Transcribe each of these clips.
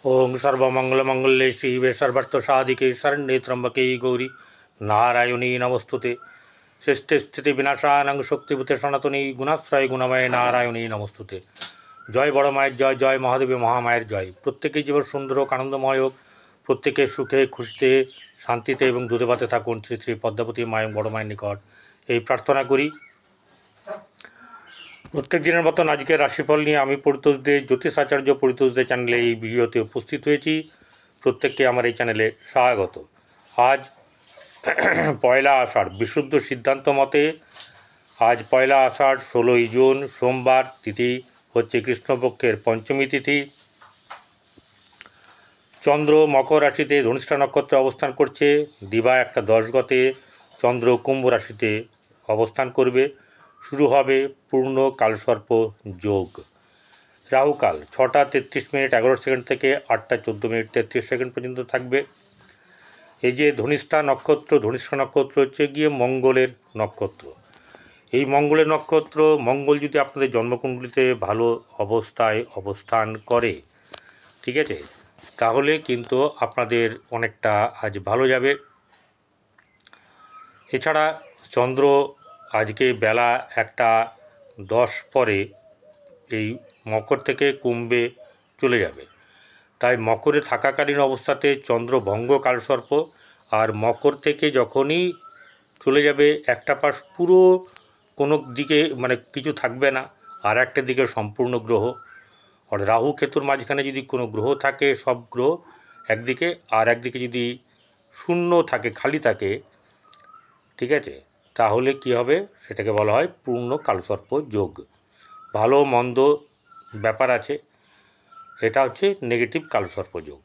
ओं सर्वमंगलमंगल्ये शिवे सर्वार्थसाधिके शरण्ये त्र्यंबके गौरी नारायणी नमस्तुते। सृष्टि स्थिति विनाशानं शक्तिभूते सनातनी गुणाश्रय गुणमय नारायणी नमस्तुते। जय बड़ मायर जय, जय महादेवी महामायर जय। प्रत्येके जीवन सुंदर ও আনন্দময় হোক, প্রত্যেকে সুখে খুশিতে শান্তিতে এবং দুধে ভাতে থাকুন শ্রী শ্রী পদ্মাবতী মায়ের বড় মায়ের নিকট এই প্রার্থনা করি। প্রত্যেক দিনের মতন আজকে রাশিফল নিয়ে আমি পরিতোষ দে জ্যোতিষ আচার্য পরিতোষ দে চ্যানেলে এই ভিডিওতে উপস্থিত হয়েছি। প্রত্যেককে আমার এই চ্যানেলে স্বাগত। আজ পয়লা আষাঢ়, বিশুদ্ধ সিদ্ধান্ত মতে আজ পয়লা আষাঢ় 16ই জুন সোমবার, তিথি হচ্ছে কৃষ্ণপক্ষের পঞ্চমী তিথি। চন্দ্র মকর রাশিতে ধনিষ্ঠা নক্ষত্রে অবস্থান করছে। দিবা 1:10 গতে চন্দ্র কুম্ভ রাশিতে অবস্থান করবে। শুরু হবে পূর্ণ কালসর্প যোগ। রাহুকাল 6টা 33 মিনিট 11 সেকেন্ড থেকে 8টা 14 মিনিট 33 সেকেন্ড পর্যন্ত থাকবে। এই যে ধনিষ্ঠা নক্ষত্র হচ্ছে গিয়ে মঙ্গলের নক্ষত্র। এই মঙ্গলের নক্ষত্র, মঙ্গল যদি আপনাদের জন্মকুণ্ডলিতে ভালো অবস্থায় অবস্থান করে, ঠিক আছে, তাহলে কিন্তু আপনাদের অনেকটা আজ ভালো যাবে। এছাড়া চন্দ্র আজকে বেলা 1:10 পরে এই মকর থেকে কুম্ভে চলে যাবে। তাই মকরে থাকাকালীন অবস্থাতে চন্দ্র ভঙ্গ কালসর্প, আর মকর থেকে যখনই চলে যাবে একটা পাশ পুরো কোনো দিকে মানে কিছু থাকবে না, আর একটা দিকে সম্পূর্ণ গ্রহ। আর রাহু কেতুর মাঝখানে যদি কোনো গ্রহ থাকে, সব গ্রহ একদিকে, আর একদিকে যদি শূন্য থাকে, খালি থাকে, ঠিক আছে, তাহলে কি হবে সেটাকে বলা হয় পূর্ণ কালসর্প যোগ। ভালো মন্দ ব্যাপার আছে, এটা হচ্ছে নেগেটিভ কালসর্প যোগ।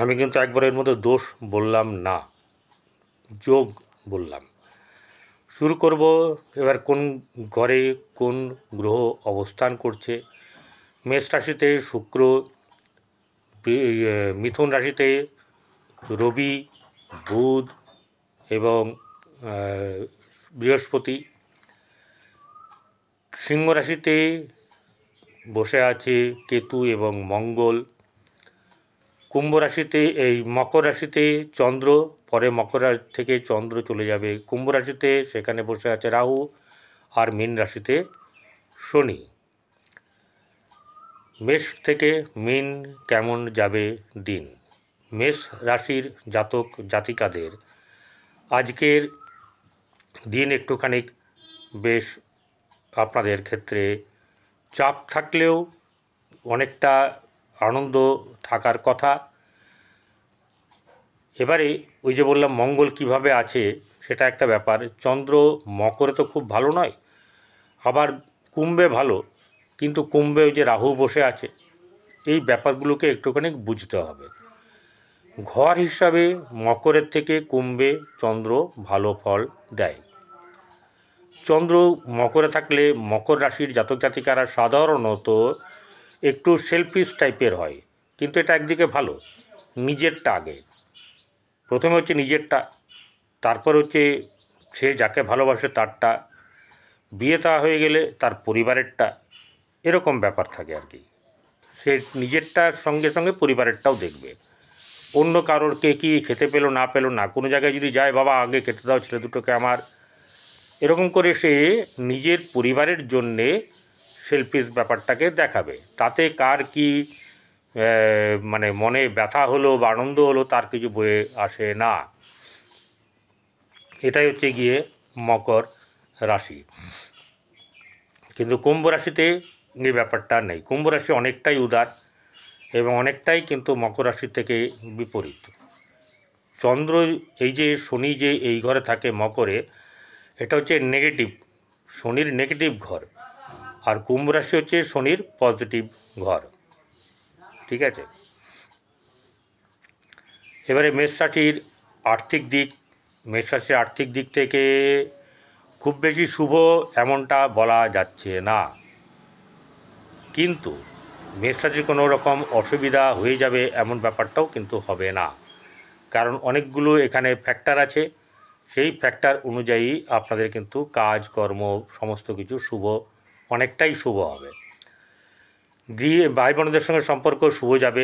আমি কিন্তু একবার এর মধ্যে দোষ বললাম না, যোগ বললাম। শুরু করব এবার কোন ঘরে কোন গ্রহ অবস্থান করছে। মেষ রাশিতে শুক্র, মিথুন রাশিতে রবি, বুধ এবং বৃহস্পতি। সিংহ রাশিতে বসে আছে কেতু এবং মঙ্গল। কুম্ভ রাশিতে মকর রাশিতে চন্দ্র, পরে মকর রাশি থেকে চন্দ্র চলে যাবে কুম্ভ রাশিতে, সেখানে বসে আছে রাহু। আর মীন রাশিতে শনি। মেষ থেকে মীন কেমন যাবে দিন? মেষ রাশির জাতক জাতিকাদের আজকের দিন একটুখানি বেশ আপনাদের ক্ষেত্রে চাপ থাকলেও অনেকটা আনন্দ থাকার কথা। এবারে ওই যে বললাম মঙ্গল কিভাবে আছে সেটা একটা ব্যাপার। চন্দ্র মকরে তো খুব ভালো নয়, আবার কুম্ভে ভালো, কিন্তু কুম্ভে ওই যে রাহু বসে আছে, এই ব্যাপারগুলোকে একটুখানি বুঝতে হবে। ঘর হিসাবে মকরের থেকে কুম্ভে চন্দ্র ভালো ফল দেয়। চন্দ্র মকরে থাকলে মকর রাশির জাতক জাতিকারা সাধারণত একটু সেলফিশ টাইপের হয়, কিন্তু এটা একদিকে ভালো। নিজেরটা আগে, প্রথমে হচ্ছে নিজেরটা, তারপর হচ্ছে সে যাকে ভালোবাসে তারটা, বিয়ে তা হয়ে গেলে তার পরিবারেরটা, এরকম ব্যাপার থাকে আর কি। সে নিজেরটার সঙ্গে সঙ্গে পরিবারেরটাও দেখবে। অন্য কারোর কে কী খেতে পেলো না পেলো না, কোনো জায়গায় যদি যায়, বাবা আগে খেতে দাও ছেলে দুটোকে আমার, এরকম করে সে নিজের পরিবারের জন্যে সেলফিশ ব্যাপারটাকে দেখাবে। তাতে কার কি মানে মনে ব্যথা হলো বা আনন্দ হলো তার কিছু বয়ে আসে না। এটাই হচ্ছে গিয়ে মকর রাশি। কিন্তু কুম্ভ রাশিতে এই ব্যাপারটা নেই। কুম্ভ রাশি অনেকটাই উদার এবং অনেকটাই কিন্তু মকর রাশি থেকে বিপরীত। চন্দ্র, এই যে শনি যে এই ঘরে থাকে মকরে, এটা হচ্ছে নেগেটিভ, শনির নেগেটিভ ঘর। আর কুম্ভ রাশি হচ্ছে শনির পজিটিভ ঘর, ঠিক আছে। এবারে মেষ রাশির আর্থিক দিক থেকে খুব বেশি শুভ এমনটা বলা যাচ্ছে না, কিন্তু মেষ রাশির কোনো রকম অসুবিধা হয়ে যাবে এমন ব্যাপারটাও কিন্তু হবে না, কারণ অনেকগুলো এখানে ফ্যাক্টর আছে। সেই ফ্যাক্টর অনুযায়ী আপনাদের কিন্তু কাজকর্ম সমস্ত কিছু শুভ, অনেকটাই শুভ হবে। গৃহে ভাই বোনদের সঙ্গে সম্পর্ক শুভ যাবে,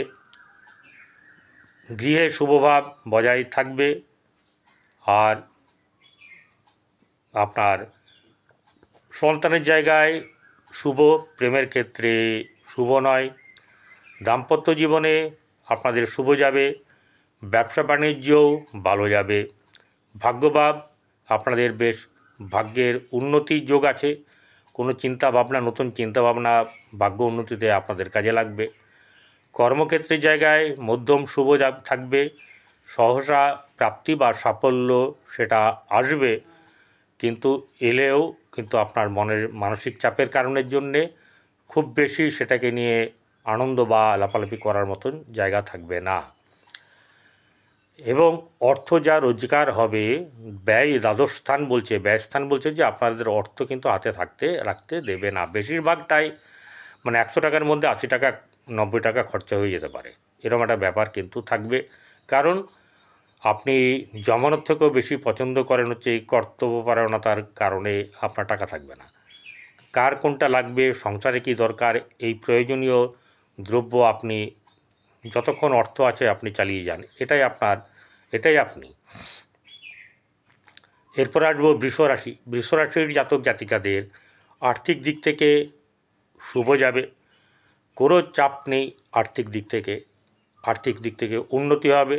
গৃহে শুভভাব বজায় থাকবে। আর আপনার সন্তানের জায়গায় শুভ, প্রেমের ক্ষেত্রে শুভ নয়। দাম্পত্য জীবনে আপনাদের শুভ যাবে, ব্যবসা বাণিজ্যও ভালো যাবে। ভাগ্যভাব আপনাদের বেশ ভাগ্যের উন্নতির যোগ আছে। কোনো চিন্তাভাবনা, নতুন চিন্তাভাবনা ভাগ্য উন্নতিতে আপনাদের কাজে লাগবে। কর্মক্ষেত্রের জায়গায় মধ্যম শুভ থাকবে। সহসা প্রাপ্তি বা সাফল্য সেটা আসবে, কিন্তু এলেও কিন্তু আপনার মনের মানসিক চাপের কারণের জন্যে খুব বেশি সেটাকে নিয়ে আনন্দ বা লাফালাফি করার মতন জায়গা থাকবে না। এবং অর্থ যা রোজগার হবে, ব্যয় দ্বাদশ স্থান বলছে, ব্যয় স্থান বলছে যে আপনাদের অর্থ কিন্তু হাতে রাখতে দেবে না। বেশিরভাগটাই মানে 100 টাকার মধ্যে 80 টাকা 90 টাকা খরচা হয়ে যেতে পারে, এরকম একটা ব্যাপার কিন্তু থাকবে। কারণ আপনি জমানোর থেকেও বেশি পছন্দ করেন হচ্ছে এই কর্তব্যপরায়ণতার কারণে আপনার টাকা থাকবে না। কার কোনটা লাগবে, সংসারে কী দরকার, এই প্রয়োজনীয় দ্রব্য আপনি যতক্ষণ অর্থ আছে আপনি চালিয়ে যান, এটাই আপনি। এরপর আসবো বৃষরাশি। বৃষরাশির জাতক জাতিকাদের আর্থিক দিক থেকে শুভ যাবে, কোনো চাপ নেই। আর্থিক দিক থেকে উন্নতি হবে।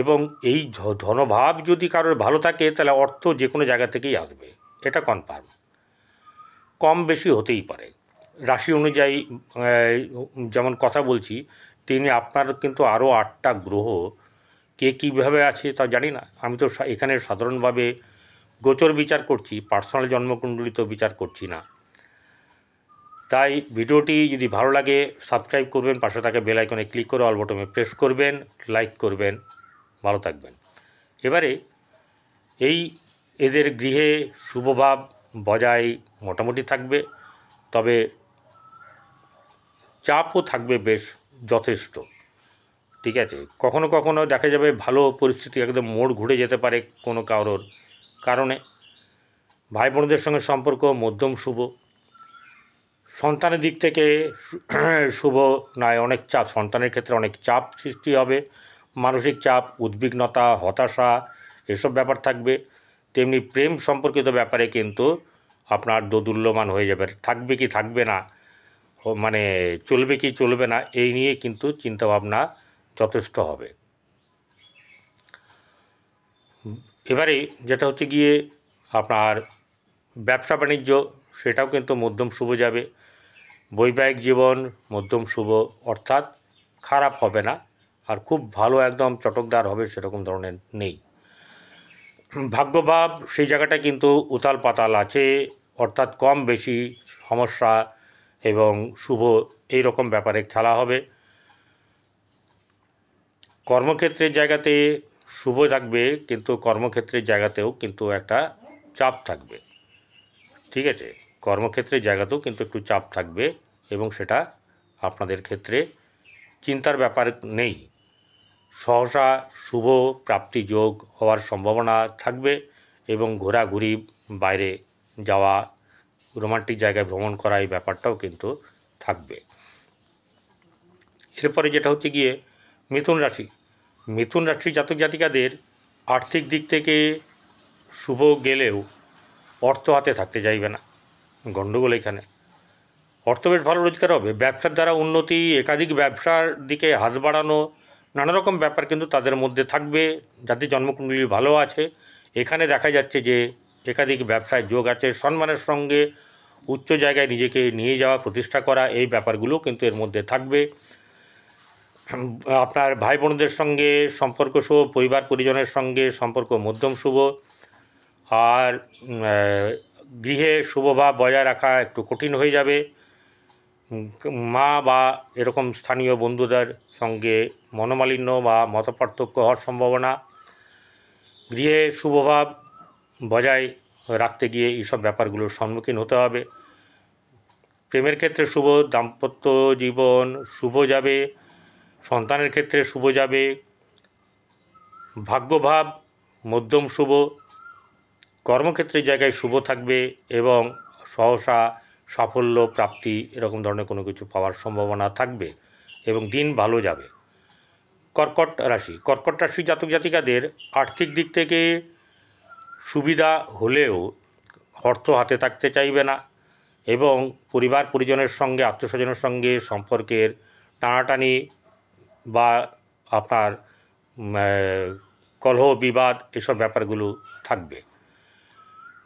এবং এই ধনভাব যদি কারোর ভালো থাকে তাহলে অর্থ যে কোনো জায়গা থেকেই আসবে, এটা কনফার্ম। কম বেশি হতেই পারে রাশি অনুযায়ী। যেমন কথা বলছি, তিনি আপনার কিন্তু আরও 8টা গ্রহ কে কীভাবে আছে তা জানি না, আমি তো এখানে সাধারণভাবে গোচর বিচার করছি, পার্সোনাল জন্মকুণ্ডলী তো বিচার করছি না। তাই ভিডিওটি যদি ভালো লাগে সাবস্ক্রাইব করবেন, পাশে থাকা বেল আইকনে ক্লিক করে অল বটনে প্রেস করবেন, লাইক করবেন। ভালো থাকবেন। এবারে এদের গৃহে শুভভাব বজায় মোটামুটি থাকবে, তবে চাপও থাকবে বেশ যথেষ্ট। ঠিক আছে, কখনো কখনো দেখা যাবে ভালো পরিস্থিতি একদম মোড় ঘুরে যেতে পারে কোনো কারোর কারণে। ভাই বোনদের সঙ্গে সম্পর্ক মধ্যম শুভ। সন্তানের দিক থেকে শুভ নয়, অনেক চাপ, সন্তানের ক্ষেত্রে অনেক চাপ সৃষ্টি হবে, মানসিক চাপ, উদ্বিগ্নতা, হতাশা এসব ব্যাপার থাকবে। তেমনি প্রেম সম্পর্কিত ব্যাপারে কিন্তু আপনার দোদুল্যমান হয়ে যাবে, থাকবে কি থাকবে না, মানে চলবে কি চলবে না, এই নিয়ে কিন্তু চিন্তাভাবনা যথেষ্ট হবে। এবারে যেটা হচ্ছে গিয়ে আপনার ব্যবসা বাণিজ্য, সেটাও কিন্তু মধ্যম শুভ যাবে। বৈবাহিক জীবন মধ্যম শুভ, অর্থাৎ খারাপ হবে না, আর খুব ভালো একদম চটকদার হবে সেরকম ধরনের নেই। ভাগ্যভাব সেই জায়গাটা কিন্তু উতাল পাতাল আছে, অর্থাৎ কম বেশি সমস্যা এবং শুভ এই রকম ব্যাপারে খেলা হবে। কর্মক্ষেত্রের জায়গাতে শুভ থাকবে, কিন্তু কর্মক্ষেত্রের জায়গাতেও কিন্তু একটা চাপ থাকবে। ঠিক আছে, কর্মক্ষেত্রের জায়গাতেও কিন্তু একটু চাপ থাকবে, এবং সেটা আপনাদের ক্ষেত্রে চিন্তার ব্যাপার নেই। সহসা শুভ প্রাপ্তি যোগ হওয়ার সম্ভাবনা থাকবে, এবং ঘোরাঘুরি, বাইরে যাওয়া, রোমান্টিক জায়গায় ভ্রমণ করা, এই ব্যাপারটাও কিন্তু থাকবে। এরপরে যেটা হচ্ছে গিয়ে মিথুন রাশি। মিথুন রাশির জাতক জাতিকাদের আর্থিক দিক থেকে শুভ গেলেও অর্থ হাতে থাকতে চাইবে না, গণ্ডগোল এখানে। অর্থ বেশ ভালো রোজগার হবে, ব্যবসার দ্বারা উন্নতি, একাধিক ব্যবসার দিকে হাত বাড়ানো, নানা রকম ব্যাপার কিন্তু তাদের মধ্যে থাকবে। যাদের জন্মকুণ্ডলী ভালো আছে, এখানে দেখা যাচ্ছে যে একাধিক ব্যবসায় যোগ আছে, সম্মানের সঙ্গে উচ্চ জায়গায় নিজেকে নিয়ে যাওয়া, প্রতিষ্ঠা করা, এই ব্যাপারগুলো কিন্তু এর মধ্যে থাকবে। আপনার ভাই বোনদের সঙ্গে সম্পর্ক শুভ, পরিবার পরিজনের সঙ্গে সম্পর্ক মধ্যম শুভ। আর গৃহে শুভভাব বজায় রাখা একটু কঠিন হয়ে যাবে। মা বা এরকম স্থানীয় বন্ধুদের সঙ্গে মনোমালিন্য বা মতপার্থক্য হওয়ার সম্ভাবনা। গৃহে শুভভাব বজায় রাখতে গিয়ে এইসব ব্যাপারগুলোর সম্মুখীন হতে হবে। প্রেমের ক্ষেত্রে শুভ, দাম্পত্য জীবন শুভ যাবে, সন্তানের ক্ষেত্রে শুভ যাবে। ভাগ্যভাব মধ্যম শুভ, কর্মক্ষেত্রের জায়গায় শুভ থাকবে, এবং সহসা সাফল্য প্রাপ্তি এরকম ধরনের কোনো কিছু পাওয়ার সম্ভাবনা থাকবে এবং দিন ভালো যাবে। কর্কট রাশি জাতক জাতিকাদের আর্থিক দিক থেকে সুবিধা হলেও অর্থ হাতে থাকতে চাইবে না এবং পরিবার পরিজনের সঙ্গে আত্মীয়স্বজনের সঙ্গে সম্পর্কের টানাটানি বা আপনার কলহ বিবাদ এসব ব্যাপারগুলো থাকবে।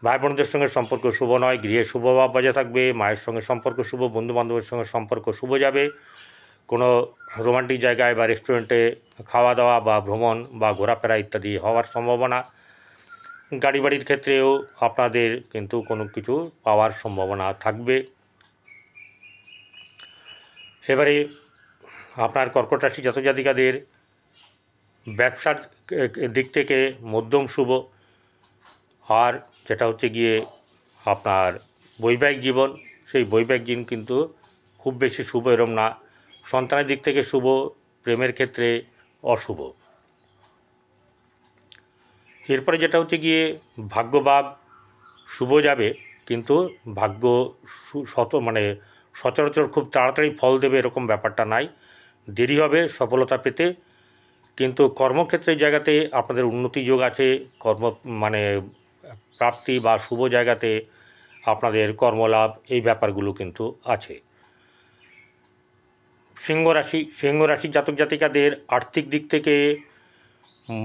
ভাই বোনদের সঙ্গে সম্পর্ক শুভ নয়, গৃহে শুভভাব বজায় থাকবে, মায়ের সঙ্গে সম্পর্ক শুভ, বন্ধুবান্ধবের সঙ্গে সম্পর্ক শুভ যাবে, কোনো রোমান্টিক জায়গায় বা রেস্টুরেন্টে খাওয়া দাওয়া বা ভ্রমণ বা ঘোরাফেরা ইত্যাদি হওয়ার সম্ভাবনা। গাড়ি বাড়ির ক্ষেত্রেও আপনাদের কিন্তু কোনো কিছু পাওয়ার সম্ভাবনা থাকবে। এবারে আপনার কর্কট রাশি জাতক জাতিকাদের ব্যবসার দিক থেকে মধ্যম শুভ, আর যেটা হচ্ছে গিয়ে আপনার বৈবাহিক জীবন, সেই বৈবাহিক জীবন কিন্তু খুব বেশি শুভ এরম না। সন্তানের দিক থেকে শুভ, প্রেমের ক্ষেত্রে অশুভ। এরপরে যেটা হচ্ছে গিয়ে ভাগ্যভাব শুভ যাবে, কিন্তু ভাগ্য সচরাচর খুব তাড়াতাড়ি ফল দেবে এরকম ব্যাপারটা নাই, দেরি হবে সফলতা পেতে। কিন্তু কর্মক্ষেত্রের জায়গাতে আপনাদের উন্নতি যোগ আছে, প্রাপ্তি বা শুভ জায়গাতে আপনাদের কর্মলাভ এই ব্যাপারগুলো কিন্তু আছে। সিংহ রাশি জাতক জাতিকাদের আর্থিক দিক থেকে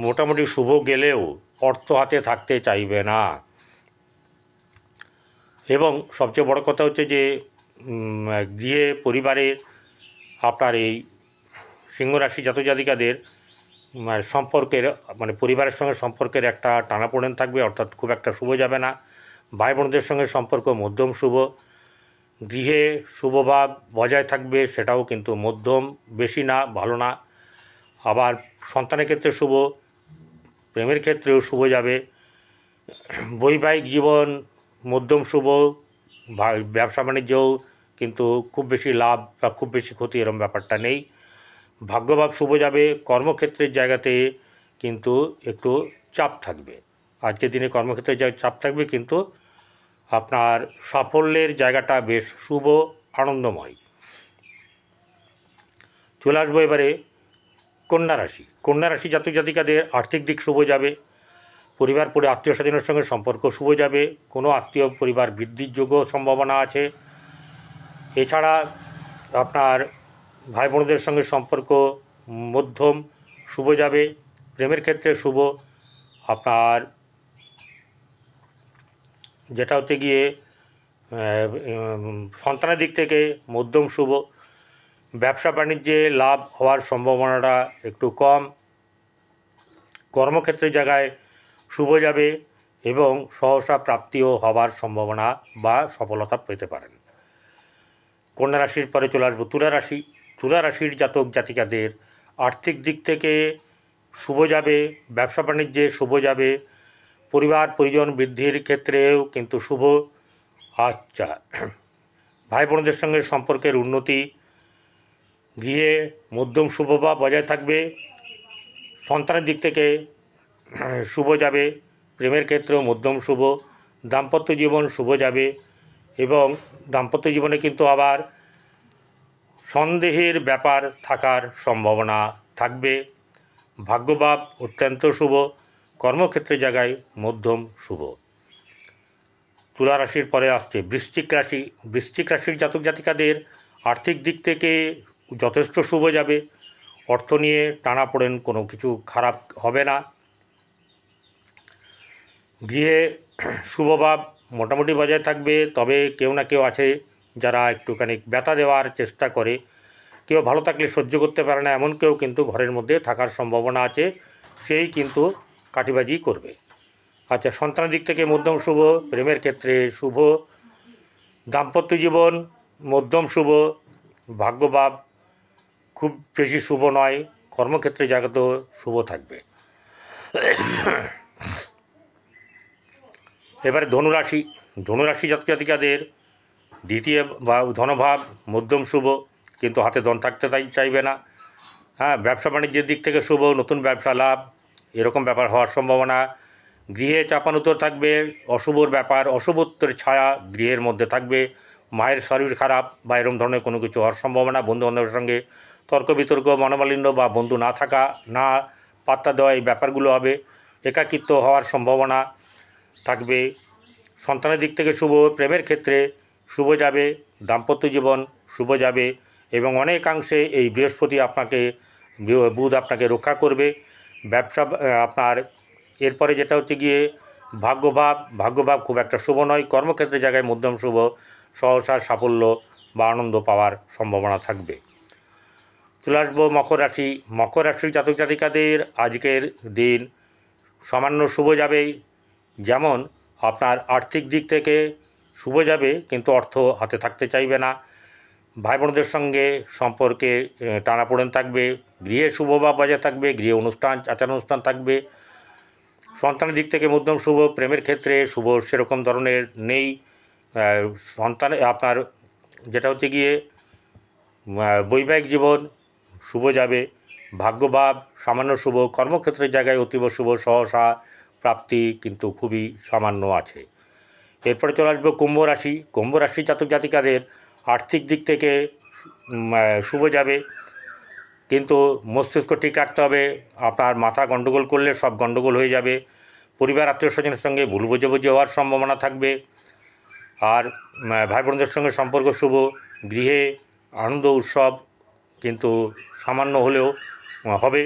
মোটামুটি শুভ গেলেও অর্থ হাতে থাকতে চাইবে না এবং সবচেয়ে বড় কথা হচ্ছে যে গৃহে পরিবারের আপনার এই সিংহ রাশি জাতক জাতিকাদের সম্পর্কের পরিবারের সঙ্গে সম্পর্কের একটা টানাপোড়েন থাকবে, অর্থাৎ খুব একটা শুভ যাবে না। ভাই বোনদের সঙ্গে সম্পর্ক মধ্যম শুভ, গৃহে শুভভাব বজায় থাকবে, সেটাও কিন্তু মধ্যম, বেশি না, ভালো না। আবার সন্তানের ক্ষেত্রে শুভ, প্রেমের ক্ষেত্রেও শুভ যাবে। বৈবাহিক জীবন মধ্যম শুভ, ব্যবসা বাণিজ্যও কিন্তু খুব বেশি লাভ বা খুব বেশি ক্ষতি এরম ব্যাপারটা নেই। ভাগ্যভাব শুভ যাবে, কর্মক্ষেত্রের জায়গাতে কিন্তু একটু চাপ থাকবে, আজকের দিনে কর্মক্ষেত্রে চাপ থাকবে, কিন্তু আপনার সাফল্যের জায়গাটা বেশ শুভ, আনন্দময়। চলে আসবো এবারে কন্যা রাশি জাতক জাতিকাদের আর্থিক দিক শুভ যাবে, পরিবার আত্মীয় স্বজনের সঙ্গে সম্পর্ক শুভ যাবে, কোনো আত্মীয় পরিবার বৃদ্ধির যোগ্য সম্ভাবনা আছে। এছাড়া আপনার ভাই বোনদের সঙ্গে সম্পর্ক মধ্যম শুভ যাবে, প্রেমের ক্ষেত্রে শুভ, আপনার যেটা হচ্ছে গিয়ে সন্তানের দিক থেকে মধ্যম শুভ, ব্যবসা বাণিজ্যে লাভ হওয়ার সম্ভাবনাটা একটু কম, কর্মক্ষেত্রের জায়গায় শুভ যাবে এবং সহসা প্রাপ্তিও হওয়ার সম্ভাবনা বা সফলতা পেতে পারেন। কন্যা রাশির পরে চলে আসবো তুলা রাশির জাতক জাতিকাদের আর্থিক দিক থেকে শুভ যাবে, ব্যবসা বাণিজ্যে শুভ যাবে, পরিবার পরিজন বৃদ্ধির ক্ষেত্রেও কিন্তু শুভ। আচ্ছা, ভাই বোনদের সঙ্গে সম্পর্কের উন্নতি, গৃহে মধ্যম শুভভাব বজায় থাকবে, সন্তানের দিক থেকে শুভ যাবে, প্রেমের ক্ষেত্রেও মধ্যম শুভ, দাম্পত্য জীবন শুভ যাবে এবং দাম্পত্য জীবনে কিন্তু আবার সন্দেহের ব্যাপার থাকার সম্ভাবনা থাকবে। ভাগ্যভাব অত্যন্ত শুভ, কর্মক্ষেত্রের জায়গায় মধ্যম শুভ। তুলা রাশির পরে আসছে বৃশ্চিক রাশির জাতক জাতিকাদের আর্থিক দিক থেকে যথেষ্ট শুভ যাবে, অর্থ নিয়ে টানাপোড়েন কোনো কিছু খারাপ হবে না, গৃহে শুভভাব মোটামুটি বজায় থাকবে, তবে কেউ না কেউ আছে যারা একটুখানি ব্যথা দেওয়ার চেষ্টা করে, কেউ ভালো থাকলে সহ্য করতে পারে না এমন কেউ কিন্তু ঘরের মধ্যে থাকার সম্ভাবনা আছে, সেই কিন্তু কাটিবাজি করবে। আচ্ছা, সন্তানের দিক থেকে মধ্যম শুভ, প্রেমের ক্ষেত্রে শুভ, দাম্পত্য জীবন মধ্যম শুভ, ভাগ্যভাব খুব বেশি শুভ নয়, কর্মক্ষেত্রে জায়গাতেও শুভ থাকবে। এবারে ধনুরাশি জাতক জাতিকাদের দ্বিতীয় বা ধনভাব মধ্যম শুভ, কিন্তু হাতে ধন থাকতে চাইবে না। ব্যবসা বাণিজ্যের দিক থেকে শুভ, নতুন ব্যবসা লাভ এরকম ব্যাপার হওয়ার সম্ভাবনা। গৃহে চাপানুতর থাকবে, অশুভর ব্যাপার, অশুভত্বের ছায়া গৃহের মধ্যে থাকবে, মায়ের শরীর খারাপ বা এরকম ধরনের কোনো কিছু হওয়ার সম্ভাবনা, বন্ধুবান্ধবের সঙ্গে তর্ক বিতর্ক, মনোমালিন্য বা বন্ধু না থাকা, না পাত্তা দেওয়া, এই ব্যাপারগুলো হবে। একাকিত্ব হওয়ার সম্ভাবনা থাকবে। সন্তানের দিক থেকে শুভ, প্রেমের ক্ষেত্রে শুভ যাবে, দাম্পত্য জীবন শুভ যাবে এবং অনেকাংশে এই বৃহস্পতি বুধ আপনাকে রক্ষা করবে। ব্যবসা আপনার এরপরে যেটা হচ্ছে গিয়ে ভাগ্যভাব খুব একটা শুভ নয়। কর্মক্ষেত্রে জায়গায় মধ্যম শুভ, সহসা সাফল্য বা আনন্দ পাওয়ার সম্ভাবনা থাকবে। চলে আসবো মকর রাশির জাতক জাতিকাদের আজকের দিন সামান্য শুভ যাবে। যেমন আপনার আর্থিক দিক থেকে শুভ যাবে, কিন্তু অর্থ হাতে থাকতে চাইবে না। ভাই বোনদের সঙ্গে সম্পর্কে টানাপোড়েন থাকবে। গৃহে শুভ ভাব বজায় থাকবে, গৃহে আচার অনুষ্ঠান থাকবে। সন্তানের দিক থেকে মধ্যম শুভ, প্রেমের ক্ষেত্রে শুভ সেরকম ধরনের নেই। আপনার যেটা হচ্ছে গিয়ে বৈবাহিক জীবন শুভ যাবে, ভাগ্যভাব সামান্য শুভ, কর্মক্ষেত্রের জায়গায় অতীব শুভ, সহসা প্রাপ্তি কিন্তু খুবই সামান্য আছে। এরপরে চলে আসবো কুম্ভ রাশি জাতক জাতিকাদের আর্থিক দিক থেকে শুভ যাবে, কিন্তু মস্তিষ্ক ঠিক রাখতে হবে। আপনার মাথা গণ্ডগোল করলে সব গণ্ডগোল হয়ে যাবে। পরিবার আত্মীয় স্বজনের সঙ্গে ভুল বোঝাবুঝি হওয়ার সম্ভাবনা থাকবে। আর ভাই বোনদের সঙ্গে সম্পর্ক শুভ, গৃহে আনন্দ উৎসব কিন্তু সামান্য হলেও হবে।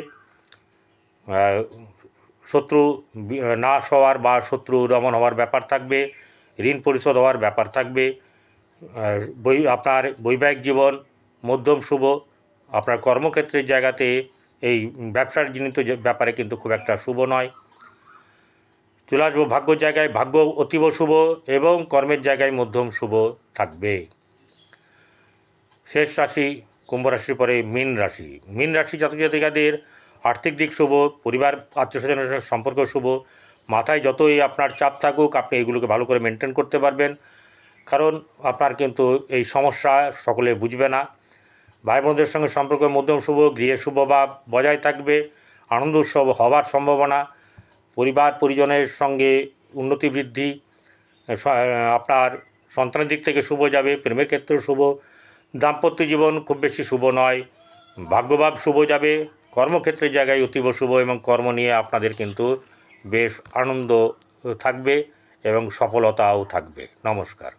শত্রু নাশ হওয়ার বা শত্রু দমন হওয়ার ব্যাপার থাকবে। ঋণ পরিশোধ হওয়ার ব্যাপার থাকবে। আপনার বৈবাহিক জীবন মধ্যম শুভ। আপনার কর্মক্ষেত্রের জায়গাতে এই ব্যবসার জনিত ব্যাপারে কিন্তু খুব একটা শুভ নয়। চলে আসবো ভাগ্যর জায়গায়, ভাগ্য অতীব শুভ এবং কর্মের জায়গায় মধ্যম শুভ থাকবে। শেষ রাশি কুম্ভ রাশির পরে মীন রাশি জাতক জাতিকাদের আর্থিক দিক শুভ, পরিবার আত্মীয় স্বজনের সঙ্গে সম্পর্ক শুভ। মাথায় যতই আপনার চাপ থাকুক, আপনি এগুলোকে ভালো করে মেনটেন করতে পারবেন, কারণ আপনার কিন্তু এই সমস্যা সকলে বুঝবে না। ভাই বোনদের সঙ্গে সম্পর্ক মধ্যম শুভ, গৃহে শুভ ভাব বজায় থাকবে, আনন্দ উৎসব হওয়ার সম্ভাবনা। পরিবার পরিজনের সঙ্গে উন্নতি বৃদ্ধি। আপনার সন্তানের দিক থেকে শুভ যাবে, প্রেমের ক্ষেত্রেও শুভ। দাম্পত্য জীবন খুব বেশি শুভ নয়। ভাগ্যভাব শুভ যাবে, কর্মক্ষেত্রের জায়গায় অতীব শুভ এবং কর্ম নিয়ে আপনাদের কিন্তু বেশ আনন্দ থাকবে এবং সফলতাও থাকবে। নমস্কার।